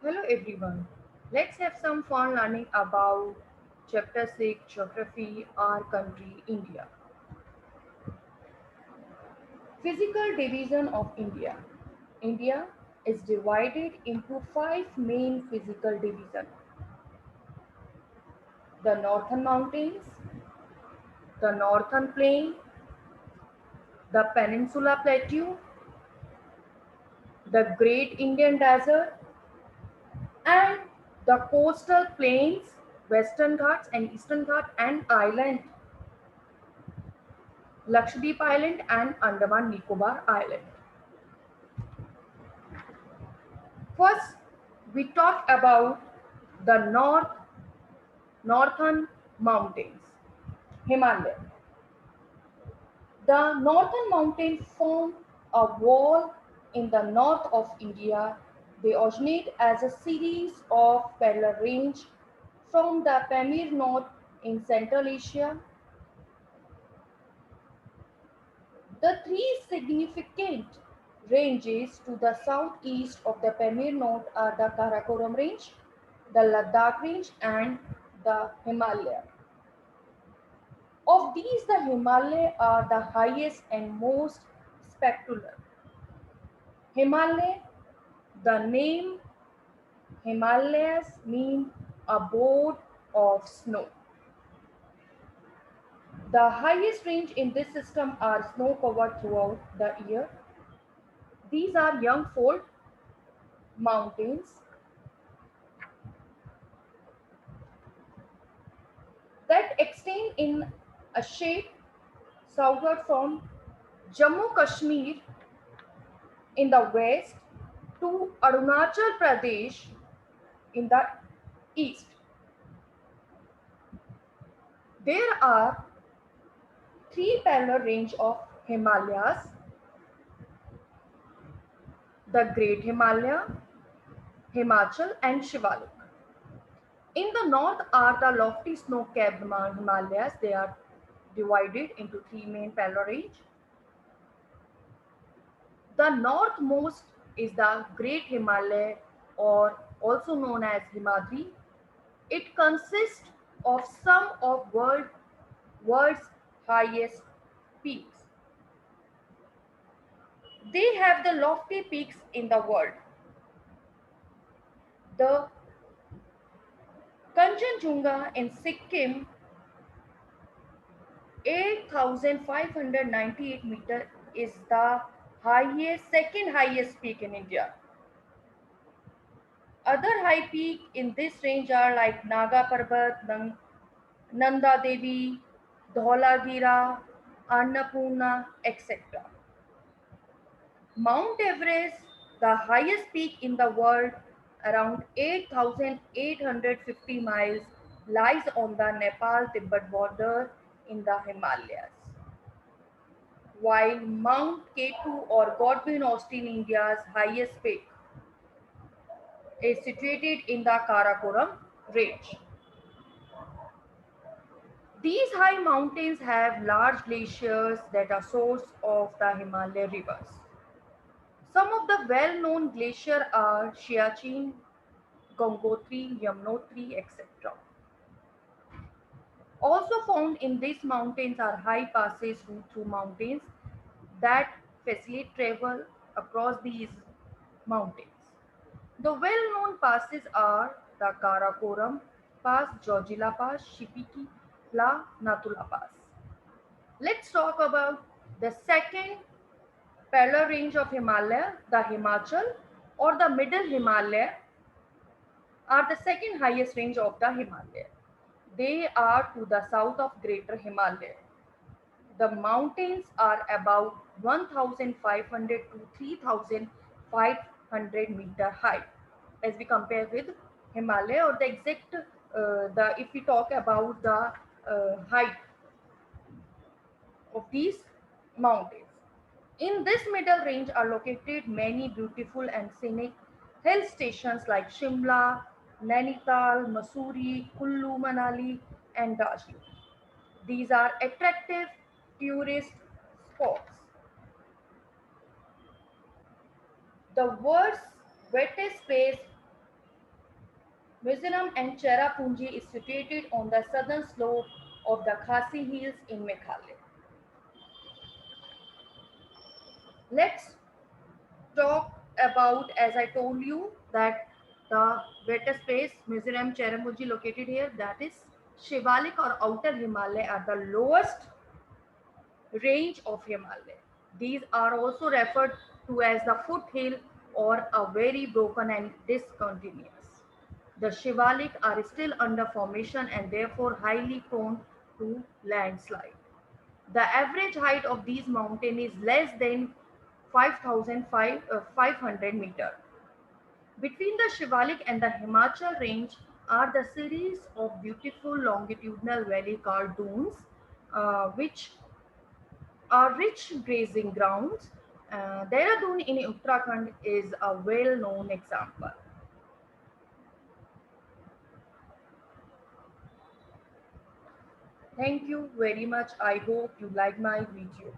Hello everyone. Let's have some fun learning about chapter 6 geography our country India. Physical division of India. India is divided into five main physical divisions. The northern mountains, the northern plain, the peninsula plateau, the great Indian desert and the coastal plains, western ghats and eastern ghats and island Lakshadweep Island and Andaman Nicobar Island. First, we talk about the northern mountains, Himalaya. The northern mountains form a wall in the north of India. They originate as a series of parallel range from the Pamir North in Central Asia. The three significant ranges to the southeast of the Pamir North are the Karakoram Range, the Ladakh Range, and the Himalaya. Of these, the Himalaya are the highest and most spectacular. Himalaya, the name Himalayas mean abode of snow. The highest range in this system are snow covered throughout the year. These are young fold mountains that extend in a shape southward from Jammu Kashmir in the west to Arunachal Pradesh in the east. There are three parallel range of Himalayas: the Great Himalaya, Himachal, and Shivalik. In the north are the lofty snow-capped Himalayas. They are divided into three main parallel range. The northmost is the Great Himalaya, or also known as Himadri. It consists of some of world's highest peaks. They have the lofty peaks in the world. The Kanchenjunga in Sikkim, 8,598 meter, is the second highest peak in India. Other high peak in this range are like Naga Parbat, Nanda Devi, Dhoolagira, Annapurna, etc. Mount Everest, the highest peak in the world, around 8,850 miles, lies on the Nepal-Tibet border in the Himalayas. While Mount K2 or Godwin Austen, India's highest peak, is situated in the Karakoram range. These high mountains have large glaciers that are source of the Himalaya rivers. Some of the well-known glaciers are Siachen, Gangotri, Yamunotri, etc. Also found in these mountains are high passes through mountains that facilitate travel across these mountains. The well-known passes are the Karakoram Pass, Jojila Pass, Shipiki La Natula Pass. Let's talk about the second parallel range of Himalaya, the Himachal or the Middle Himalaya, are the second highest range of the Himalaya. They are to the south of Greater Himalaya. The mountains are about 1,500 to 3,500 meter high as we compare with Himalaya, or the exact the if we talk about the height of these mountains. In this middle range are located many beautiful and scenic hill stations like Shimla, Nainital, Mussoorie, Kullu Manali, and Darjeeling. These are attractive tourist spots. The world's wettest place Mizoram and Cherrapunji is situated on the southern slope of the Khasi Hills in Meghalaya. Let's talk about, as I told you, that the wettest place, Mizoram, Cherrapunji, located here, that is Shivalik or Outer Himalaya, are the lowest range of Himalaya. These are also referred to as the foothill or a very broken and discontinuous. The Shivalik are still under formation and therefore highly prone to landslide. The average height of these mountains is less than 5,500 meter. Between the Shivalik and the Himachal range are the series of beautiful longitudinal valley called dunes, which are rich grazing grounds. Dehradun in Uttarakhand is a well-known example. Thank you very much. I hope you like my video.